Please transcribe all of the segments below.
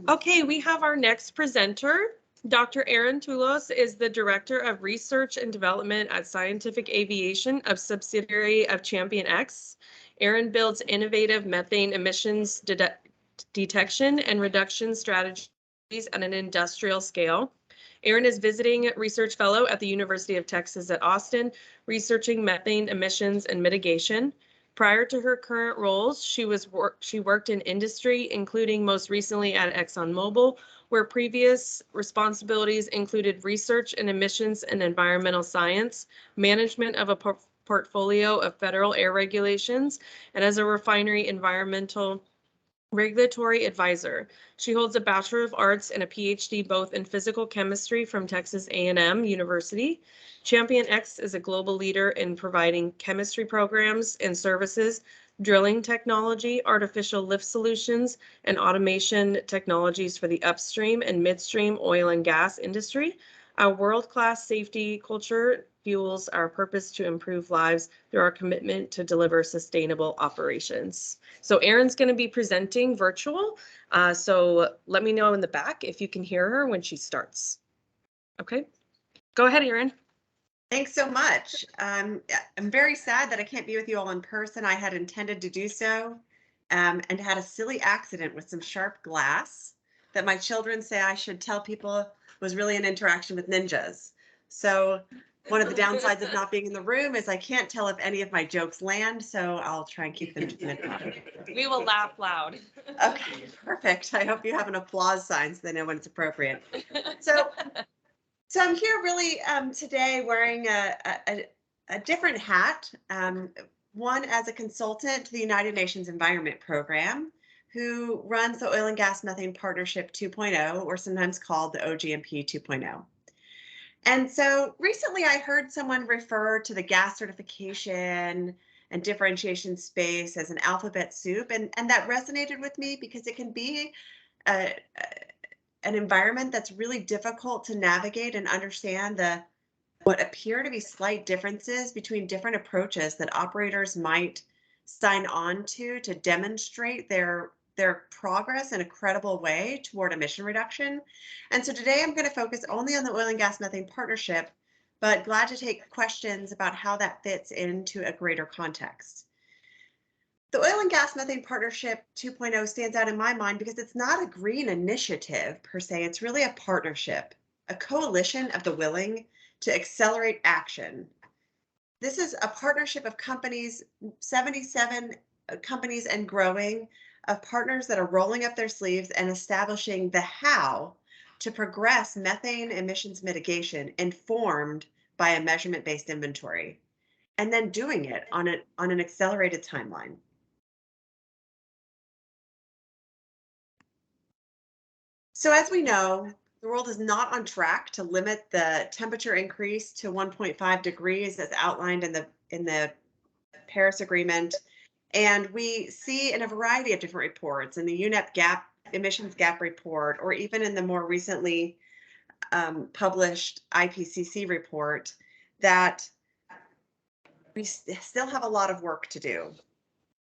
Okay, we have our next presenter. Dr. Erin Tullos is the Director of Research and Development at Scientific Aviation, a subsidiary of ChampionX. Erin builds innovative methane emissions detection and reduction strategies at an industrial scale. Erin is visiting research fellow at the University of Texas at Austin, researching methane emissions and mitigation. Prior to her current roles, she worked in industry, including most recently at ExxonMobil, where previous responsibilities included research in emissions and environmental science, management of a portfolio of federal air regulations, and as a refinery environmental regulatory advisor. She holds a Bachelor of Arts and a PhD both in physical chemistry from Texas A&M University. ChampionX is a global leader in providing chemistry programs and services, drilling technology, artificial lift solutions, and automation technologies for the upstream and midstream oil and gas industry. Our world-class safety culture fuels our purpose to improve lives through our commitment to deliver sustainable operations. So Erin's going to be presenting virtual. So let me know in the back if you can hear her when she starts. Okay, go ahead, Erin. Thanks so much. I'm very sad that I can't be with you all in person. I had intended to do so and had a silly accident with some sharp glass that my children say I should tell people was really an interaction with ninjas. So one of the downsides of not being in the room is I can't tell if any of my jokes land, so I'll try and keep them to the minimum. We will laugh loud. Okay, perfect. I hope you have an applause sign so they know when it's appropriate. So I'm here really today wearing a different hat, one as a consultant to the United Nations Environment Program, who runs the Oil and Gas Methane Partnership 2.0, or sometimes called the OGMP 2.0. And so recently I heard someone refer to the gas certification and differentiation space as an alphabet soup, and that resonated with me because it can be an environment that's really difficult to navigate and understand what appear to be slight differences between different approaches that operators might sign on to demonstrate their progress in a credible way toward emission reduction. And so today I'm going to focus only on the Oil and Gas Methane Partnership, but glad to take questions about how that fits into a greater context. The Oil and Gas Methane Partnership 2.0 stands out in my mind because it's not a green initiative per se. It's really a partnership, a coalition of the willing to accelerate action. This is a partnership of companies, 77 companies and growing, of partners that are rolling up their sleeves and establishing the how to progress methane emissions mitigation informed by a measurement-based inventory, and then doing it on an accelerated timeline. So as we know, the world is not on track to limit the temperature increase to 1.5 degrees as outlined in the Paris Agreement. And we see in a variety of different reports, in the UNEP emissions gap report, or even in the more recently published IPCC report, that we still have a lot of work to do.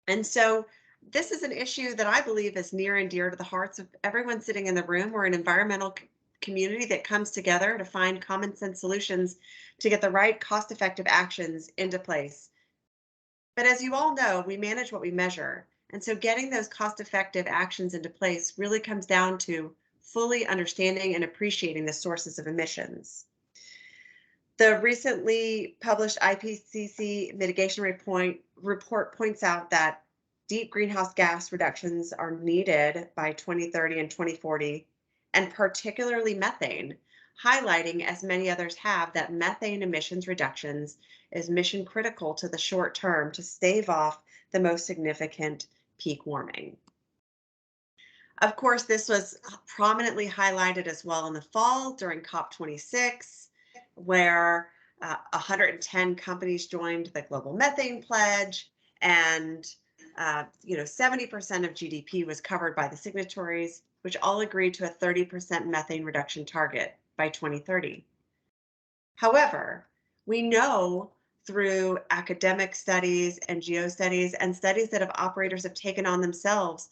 And so this is an issue that I believe is near and dear to the hearts of everyone sitting in the room. We're an environmental community that comes together to find common sense solutions to get the right cost-effective actions into place. But as you all know, we manage what we measure. And so getting those cost-effective actions into place really comes down to fully understanding and appreciating the sources of emissions. The recently published IPCC mitigation report points out that deep greenhouse gas reductions are needed by 2030 and 2040, and particularly methane, highlighting, as many others have, that methane emissions reductions is mission critical to the short term to stave off the most significant peak warming. Of course, this was prominently highlighted as well in the fall during COP26, where 110 companies joined the Global Methane Pledge, and 70% of GDP was covered by the signatories, which all agreed to a 30% methane reduction target by 2030. However, we know through academic studies and geostudies and studies that operators have taken on themselves,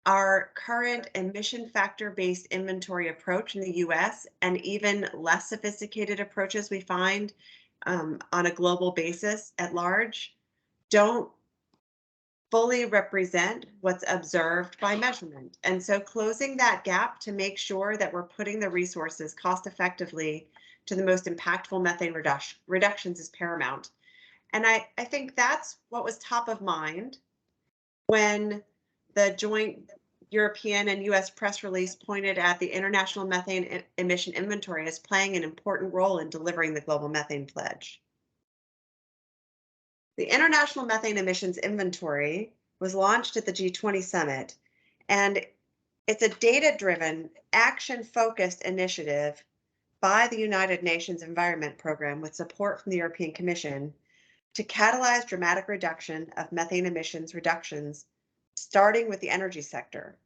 Our current emission factor-based inventory approach in the US and even less sophisticated approaches we find on a global basis at large don't fully represent what's observed by measurement. And so closing that gap to make sure that we're putting the resources cost effectively to the most impactful methane reductions is paramount. And I think that's what was top of mind when the joint European and US press release pointed at the International Methane Emission Inventory as playing an important role in delivering the global methane pledge. The International Methane Emissions Inventory was launched at the G20 summit, and it's a data-driven, action-focused initiative by the United Nations Environment Program with support from the European Commission to catalyze dramatic reduction of methane emissions reductions, starting with the energy sector.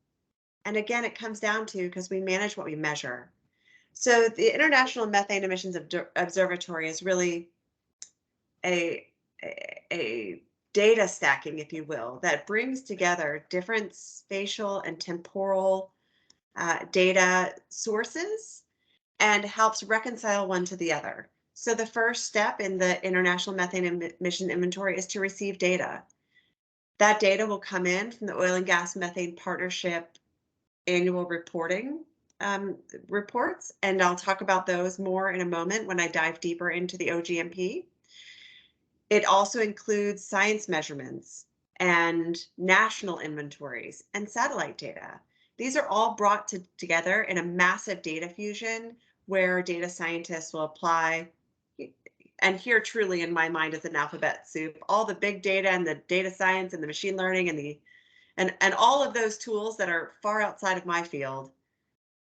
And again, it comes down to because we manage what we measure. So the International Methane Emissions Observatory is really a data stacking, if you will, that brings together different spatial and temporal data sources and helps reconcile one to the other. So the first step in the International Methane Emission Inventory is to receive data. That data will come in from the Oil and Gas Methane Partnership annual reporting reports, and I'll talk about those more in a moment when I dive deeper into the OGMP. It also includes science measurements and national inventories and satellite data. These are all brought together in a massive data fusion where data scientists will apply, and here truly in my mind is an alphabet soup, all the big data and the data science and the machine learning and all of those tools that are far outside of my field,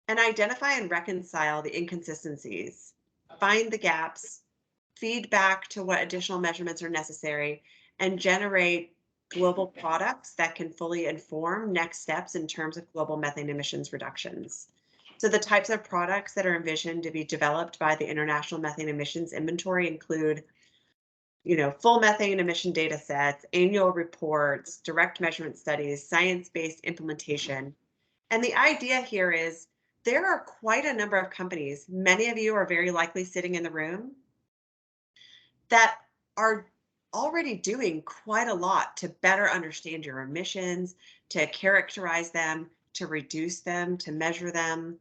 and identify and reconcile the inconsistencies, find the gaps, feed back to what additional measurements are necessary, and generate global products that can fully inform next steps in terms of global methane emissions reductions. So the types of products that are envisioned to be developed by the International Methane Emissions Inventory include, full methane emission data sets, annual reports, direct measurement studies, science-based implementation. And the idea here is there are quite a number of companies, many of you are very likely sitting in the room, that are already doing quite a lot to better understand your emissions, to characterize them, to reduce them, to measure them.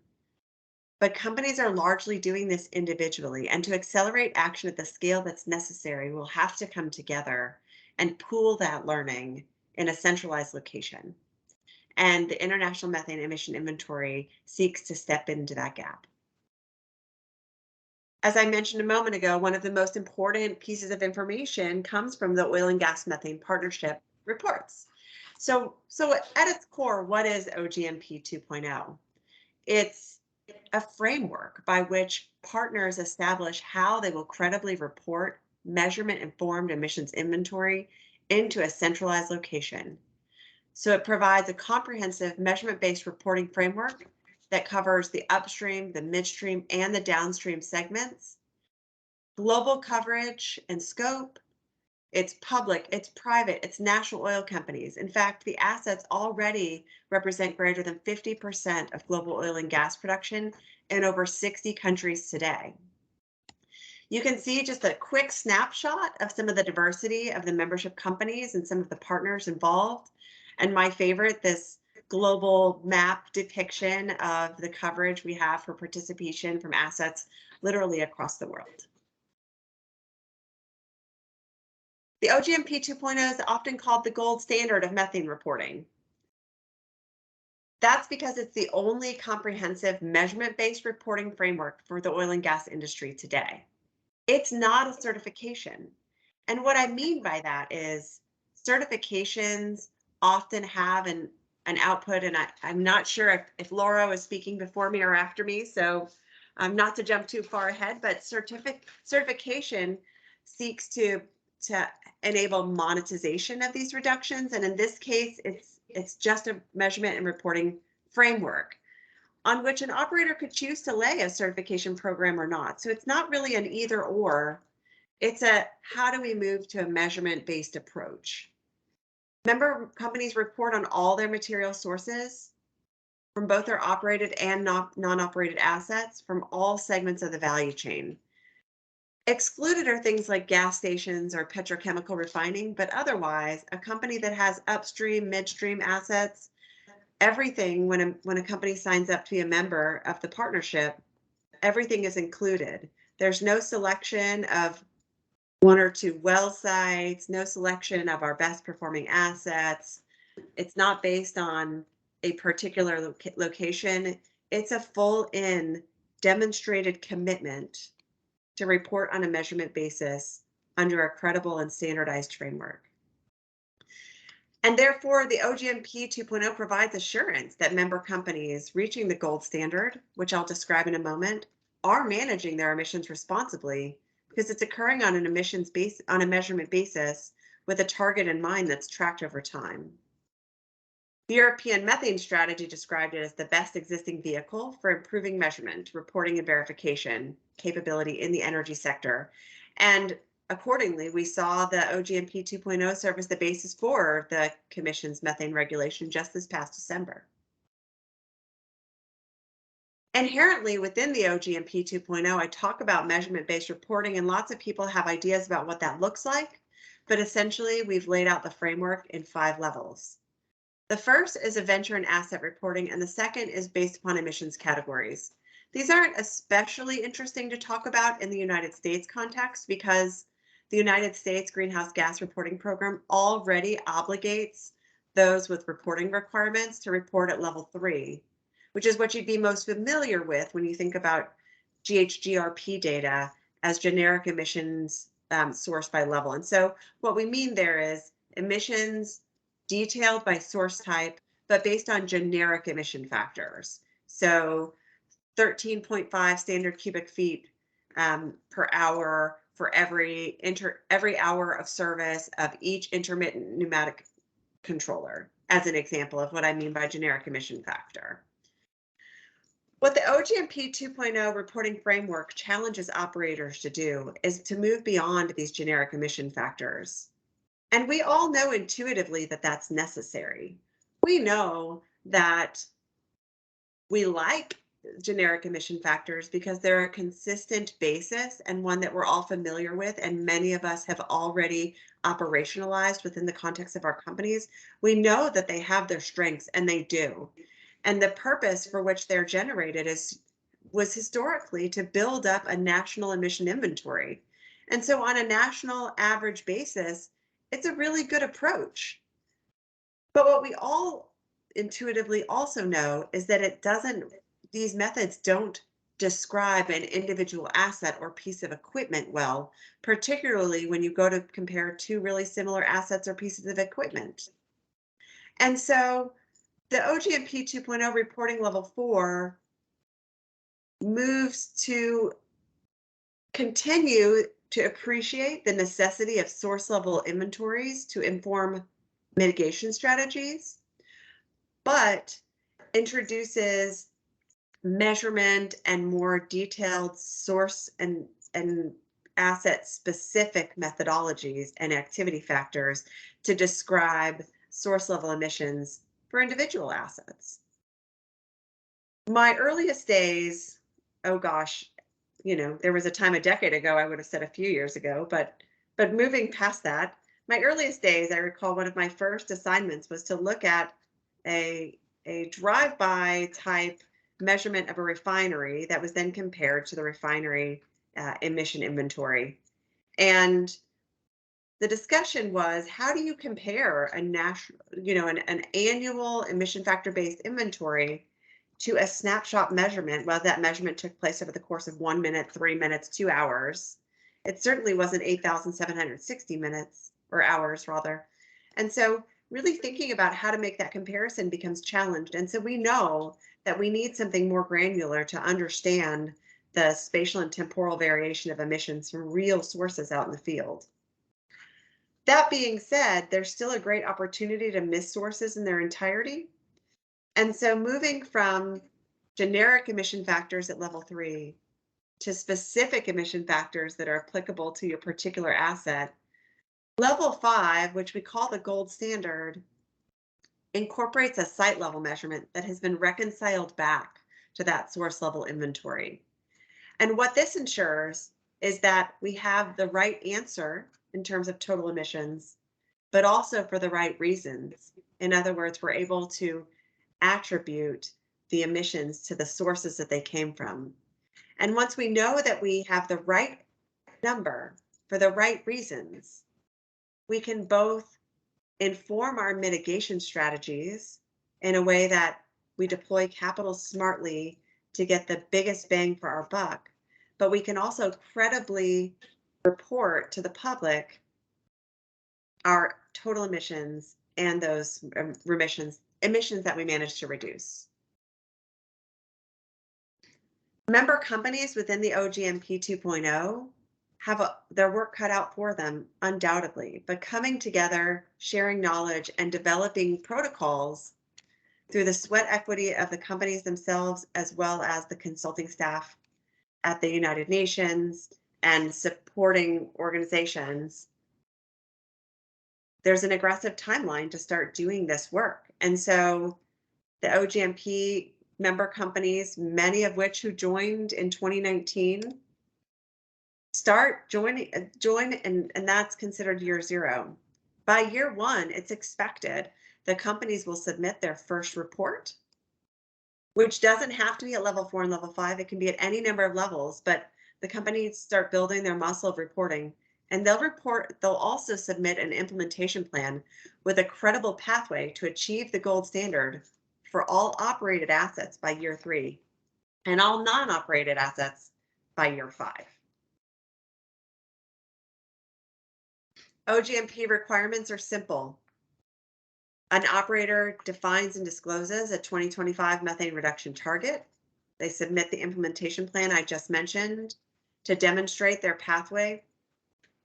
But companies are largely doing this individually, and to accelerate action at the scale that's necessary, we'll have to come together and pool that learning in a centralized location. And the International Methane Emission Inventory seeks to step into that gap. As I mentioned a moment ago, one of the most important pieces of information comes from the Oil and Gas Methane Partnership reports. So at its core, what is OGMP 2.0? It's a framework by which partners establish how they will credibly report measurement-informed emissions inventory into a centralized location. So it provides a comprehensive measurement-based reporting framework that covers the upstream, the midstream, and the downstream segments, global coverage and scope. It's public, it's private, it's national oil companies. In fact, the assets already represent greater than 50% of global oil and gas production in over 60 countries today. You can see just a quick snapshot of some of the diversity of the membership companies and some of the partners involved. And my favorite, this global map depiction of the coverage we have for participation from assets literally across the world. The OGMP 2.0 is often called the gold standard of methane reporting. That's because it's the only comprehensive measurement-based reporting framework for the oil and gas industry today. It's not a certification. And what I mean by that is certifications often have an output, and I'm not sure if Laura was speaking before me or after me, so not to jump too far ahead, but certification seeks to enable monetization of these reductions. And in this case, it's just a measurement and reporting framework on which an operator could choose to lay a certification program or not. So it's not really an either or, it's a how do we move to a measurement-based approach. Member companies report on all their material sources from both their operated and non-operated assets from all segments of the value chain. Excluded are things like gas stations or petrochemical refining, but otherwise, a company that has upstream, midstream assets, everything, when a company signs up to be a member of the partnership, everything is included. There's no selection of one or two well sites, no selection of our best performing assets. It's not based on a particular location. It's a full in demonstrated commitment to report on a measurement basis under a credible and standardized framework. And therefore, the OGMP 2.0 provides assurance that member companies reaching the gold standard, which I'll describe in a moment, are managing their emissions responsibly because it's occurring on a measurement basis with a target in mind that's tracked over time. The European methane strategy described it as the best existing vehicle for improving measurement, reporting, and verification capability in the energy sector. And accordingly, we saw the OGMP 2.0 serve as the basis for the Commission's methane regulation just this past December. Inherently within the OGMP 2.0, I talk about measurement-based reporting, and lots of people have ideas about what that looks like. But essentially, we've laid out the framework in 5 levels. The first is venture and asset reporting, and the second is based upon emissions categories. These aren't especially interesting to talk about in the United States context because the United States Greenhouse Gas Reporting Program already obligates those with reporting requirements to report at level 3, which is what you'd be most familiar with when you think about GHGRP data as generic emissions sourced by level. And so what we mean there is emissions detailed by source type, but based on generic emission factors. So 13.5 standard cubic feet per hour for every hour of service of each intermittent pneumatic controller, as an example of what I mean by generic emission factor. What the OGMP 2.0 reporting framework challenges operators to do is to move beyond these generic emission factors. And we all know intuitively that that's necessary. We know that we like generic emission factors because they're a consistent basis and one that we're all familiar with, and many of us have already operationalized within the context of our companies. We know that they have their strengths, and they do. And the purpose for which they're generated was historically to build up a national emission inventory. And so on a national average basis, it's a really good approach. But what we all intuitively also know is that these methods don't describe an individual asset or piece of equipment well, particularly when you go to compare two really similar assets or pieces of equipment. And so the OGMP 2.0 reporting level 4 moves to continue to appreciate the necessity of source level inventories to inform mitigation strategies, but introduces measurement and more detailed source and asset specific methodologies and activity factors to describe source level emissions for individual assets. My earliest days, oh gosh, there was a time a decade ago, I would have said a few years ago, but moving past that, my earliest days, I recall one of my first assignments was to look at a drive-by type measurement of a refinery that was then compared to the refinery emission inventory. And the discussion was, how do you compare a national, an annual emission factor based inventory to a snapshot measurement? Well, that measurement took place over the course of 1 minute, 3 minutes, 2 hours. It certainly wasn't 8,760 minutes or hours rather. And so really thinking about how to make that comparison becomes challenged. And so we know that we need something more granular to understand the spatial and temporal variation of emissions from real sources out in the field. That being said, there's still a great opportunity to miss sources in their entirety. And so moving from generic emission factors at level 3 to specific emission factors that are applicable to your particular asset Level 5, which we call the gold standard, incorporates a site level measurement that has been reconciled back to that source level inventory. And what this ensures is that we have the right answer in terms of total emissions, but also for the right reasons. In other words, we're able to attribute the emissions to the sources that they came from. And once we know that we have the right number for the right reasons, we can both inform our mitigation strategies in a way that we deploy capital smartly to get the biggest bang for our buck, but we can also credibly report to the public our total emissions and those emissions that we managed to reduce. Member companies within the OGMP 2.0 have their work cut out for them, undoubtedly, but coming together, sharing knowledge, and developing protocols through the sweat equity of the companies themselves, as well as the consulting staff at the United Nations and supporting organizations, there's an aggressive timeline to start doing this work. And so the OGMP member companies, many of which who joined in 2019, join, and that's considered year 0. By year 1, it's expected the companies will submit their first report, which doesn't have to be at level 4 and level 5. It can be at any number of levels, but the companies start building their muscle of reporting, and they'll also submit an implementation plan with a credible pathway to achieve the gold standard for all operated assets by year 3 and all non-operated assets by year 5. OGMP requirements are simple. An operator defines and discloses a 2025 methane reduction target. They submit the implementation plan I just mentioned to demonstrate their pathway.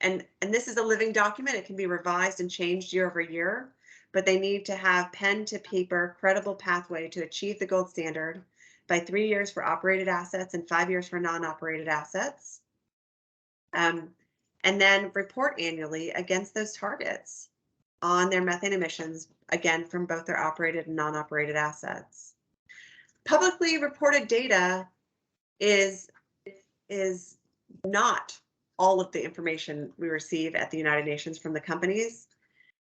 And this is a living document. It can be revised and changed year over year, but they need to have pen to paper, credible pathway to achieve the gold standard by 3 years for operated assets and 5 years for non-operated assets. And then report annually against those targets on their methane emissions, again, from both their operated and non-operated assets. Publicly reported data is not all of the information we receive at the United Nations from the companies.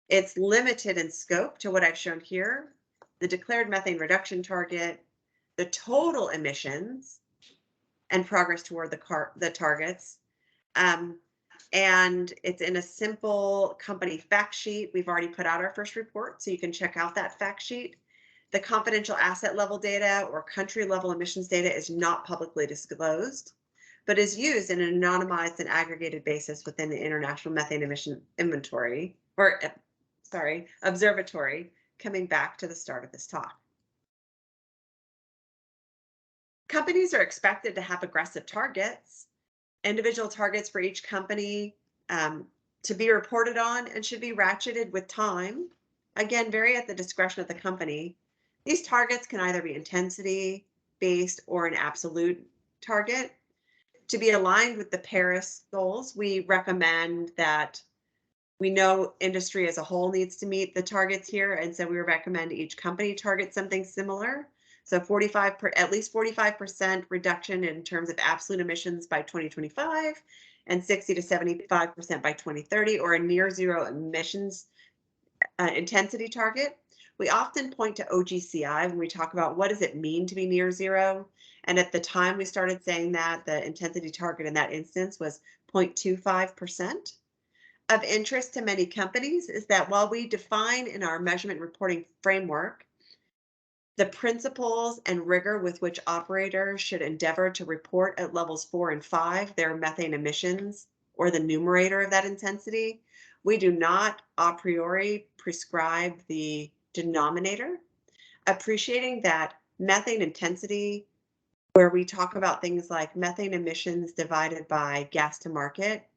It's limited in scope to what I've shown here: the declared methane reduction target, the total emissions, and progress toward the targets. And it's in a simple company fact sheet. We've already put out our first report, so you can check out that fact sheet. The confidential asset level data or country level emissions data is not publicly disclosed, but is used in an anonymized and aggregated basis within the International Methane Emission Inventory, or Observatory, coming back to the start of this talk. Companies are expected to have aggressive targets. Individual targets for each company to be reported on and should be ratcheted with time. Again, vary at the discretion of the company. These targets can either be intensity based or an absolute target. To be aligned with the Paris goals, we recommend that we know industry as a whole needs to meet the targets here, and so we recommend each company target something similar. So at least 45% reduction in terms of absolute emissions by 2025 and 60 to 75% by 2030, or a near zero emissions intensity target. We often point to OGCI when we talk about what does it mean to be near zero. And at the time we started saying that, the intensity target in that instance was 0.25%. Of interest to many companies is that while we define in our measurement reporting framework the principles and rigor with which operators should endeavor to report at levels 4 and 5 their methane emissions, or the numerator of that intensity, we do not a priori prescribe the denominator, appreciating that methane intensity, where we talk about things like methane emissions divided by gas to market,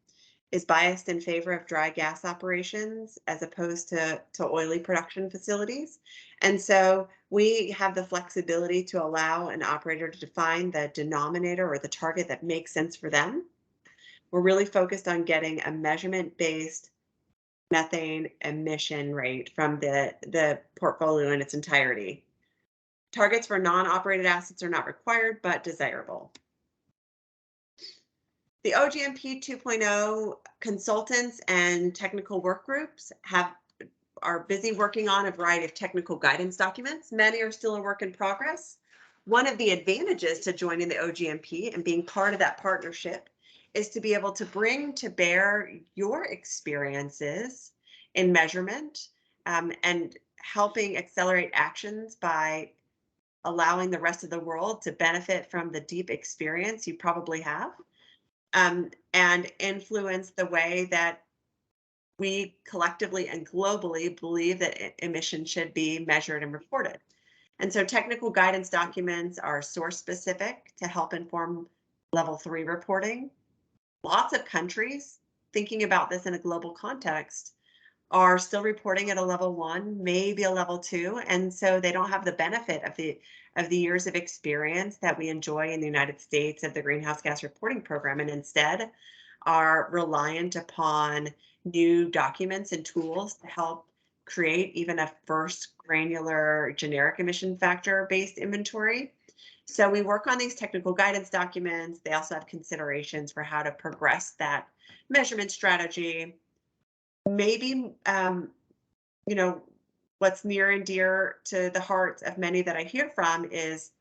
is biased in favor of dry gas operations as opposed to oily production facilities. And so we have the flexibility to allow an operator to define the denominator or the target that makes sense for them. We're really focused on getting a measurement-based methane emission rate from the portfolio in its entirety. Targets for non-operated assets are not required, but desirable. The OGMP 2.0 consultants and technical work groups are busy working on a variety of technical guidance documents. Many are still a work in progress. One of the advantages to joining the OGMP and being part of that partnership is to be able to bring to bear your experiences in measurement and helping accelerate actions by allowing the rest of the world to benefit from the deep experience you probably have, and influence the way that we collectively and globally believe that emissions should be measured and reported. And so technical guidance documents are source specific to help inform level 3 reporting. Lots of countries, thinking about this in a global context, are still reporting at a level 1, maybe a level 2, and so they don't have the benefit of the years of experience that we enjoy in the United States of the greenhouse gas reporting program, and instead are reliant upon new documents and tools to help create even a first granular generic emission factor based inventory. So we work on these technical guidance documents. They also have considerations for how to progress that measurement strategy. Maybe, what's near and dear to the hearts of many that I hear from is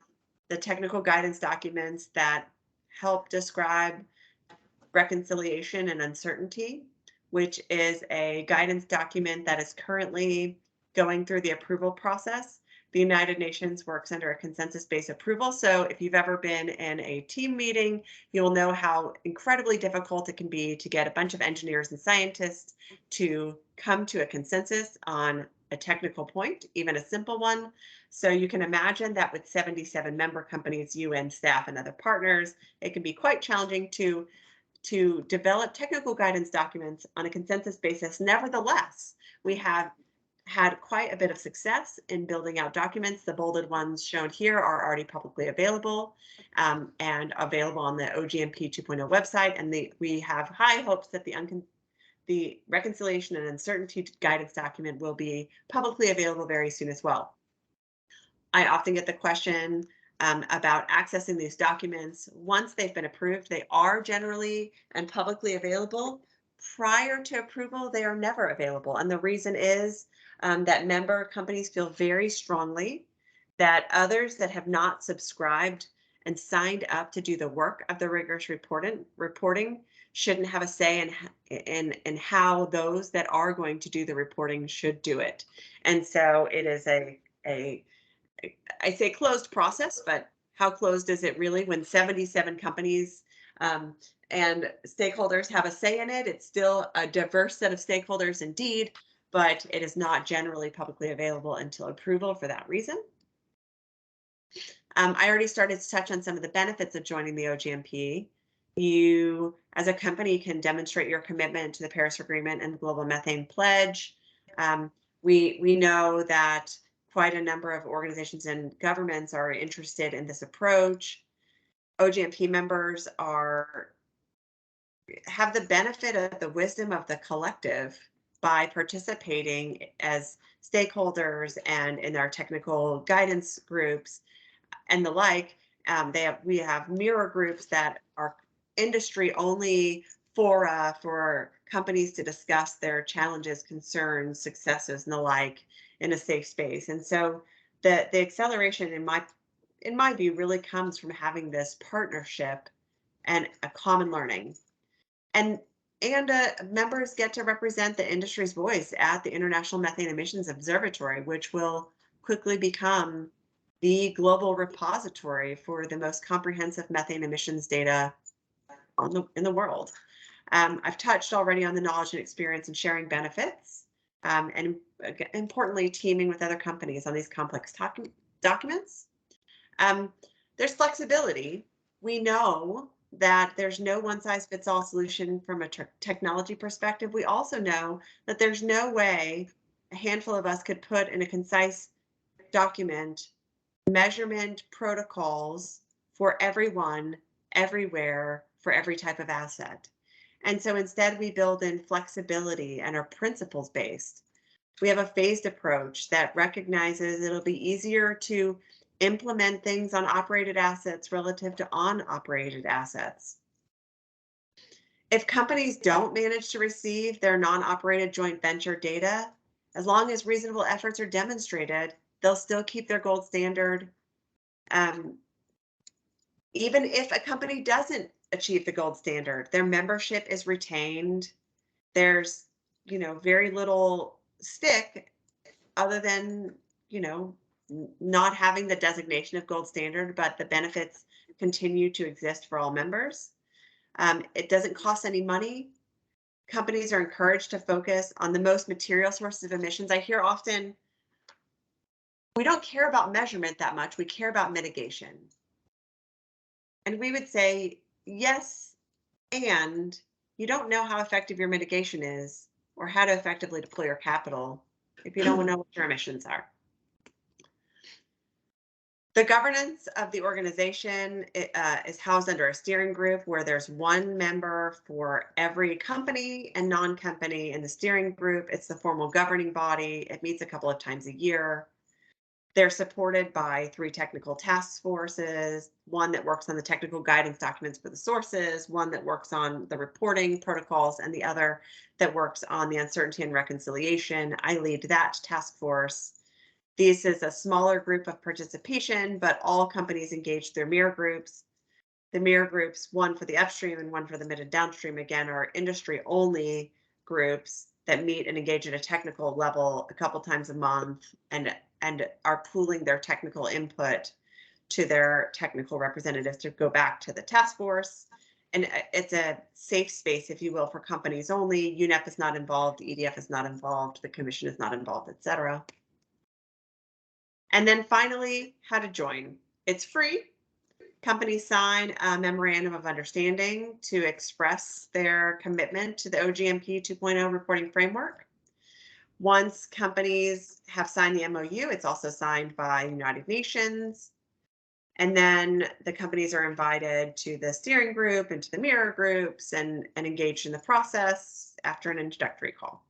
the technical guidance documents that help describe reconciliation and uncertainty, which is a guidance document that is currently going through the approval process. The United Nations works under a consensus-based approval. So if you've ever been in a team meeting, you'll know how incredibly difficult it can be to get a bunch of engineers and scientists to come to a consensus on a technical point, even a simple one. So you can imagine that with 77 member companies, UN staff, and other partners, it can be quite challenging to develop technical guidance documents on a consensus basis. Nevertheless, we have had quite a bit of success in building out documents. The bolded ones shown here are already publicly available and available on the OGMP 2.0 website. And we have high hopes that the reconciliation and uncertainty guidance document will be publicly available very soon as well. I often get the question about accessing these documents. Once they've been approved, they are generally and publicly available. Prior to approval, they are never available. And the reason is that member companies feel very strongly that others that have not subscribed and signed up to do the work of the rigorous reporting shouldn't have a say in how those that are going to do the reporting should do it. And so it is I say closed process, but how closed is it really when 77 companies and stakeholders have a say in it? It's still a diverse set of stakeholders indeed, but it is not generally publicly available until approval for that reason. I already started to touch on some of the benefits of joining the OGMP. You, as a company, can demonstrate your commitment to the Paris Agreement and the Global Methane Pledge. We know that quite a number of organizations and governments are interested in this approach. OGMP members have the benefit of the wisdom of the collective by participating as stakeholders and in our technical guidance groups and the like. We have mirror groups that are industry only fora for companies to discuss their challenges, concerns, successes, and the like in a safe space. And so the acceleration in my view really comes from having this partnership and a common learning. And members get to represent the industry's voice at the International Methane Emissions Observatory, which will quickly become the global repository for the most comprehensive methane emissions data in the world. I've touched already on the knowledge and experience and sharing benefits, and importantly, teaming with other companies on these complex documents. There's flexibility. We know that there's no one-size-fits-all solution from a technology perspective. We also know that there's no way a handful of us could put in a concise document measurement protocols for everyone, everywhere, for every type of asset. And so instead we build in flexibility and are principles based. We have a phased approach that recognizes it'll be easier to implement things on operated assets relative to unoperated assets. If companies don't manage to receive their non-operated joint venture data, as long as reasonable efforts are demonstrated, they'll still keep their gold standard. Even if a company doesn't achieve the gold standard, their membership is retained. There's, very little stick other than, not having the designation of gold standard, but the benefits continue to exist for all members. It doesn't cost any money. Companies are encouraged to focus on the most material sources of emissions. I hear often, we don't care about measurement that much, we care about mitigation. And we would say, yes, and you don't know how effective your mitigation is or how to effectively deploy your capital if you don't know what your emissions are. The governance of the organization is housed under a steering group where there's one member for every company and non-company in the steering group. It's the formal governing body. It meets a couple of times a year. They're supported by 3 technical task forces, one that works on the technical guidance documents for the sources, one that works on the reporting protocols, and the other that works on the uncertainty and reconciliation. I lead that task force. This is a smaller group of participation, but all companies engage their mirror groups. The mirror groups, one for the upstream and one for the mid and downstream, again, are industry only groups that meet and engage at a technical level a couple times a month and are pooling their technical input to their technical representatives to go back to the task force. And it's a safe space, if you will, for companies only. UNEP is not involved, EDF is not involved, the commission is not involved, etc. And then finally, how to join. It's free. Companies sign a memorandum of understanding to express their commitment to the OGMP 2.0 reporting framework. Once companies have signed the MOU, it's also signed by United Nations. And then the companies are invited to the steering group and to the mirror groups and engaged in the process after an introductory call.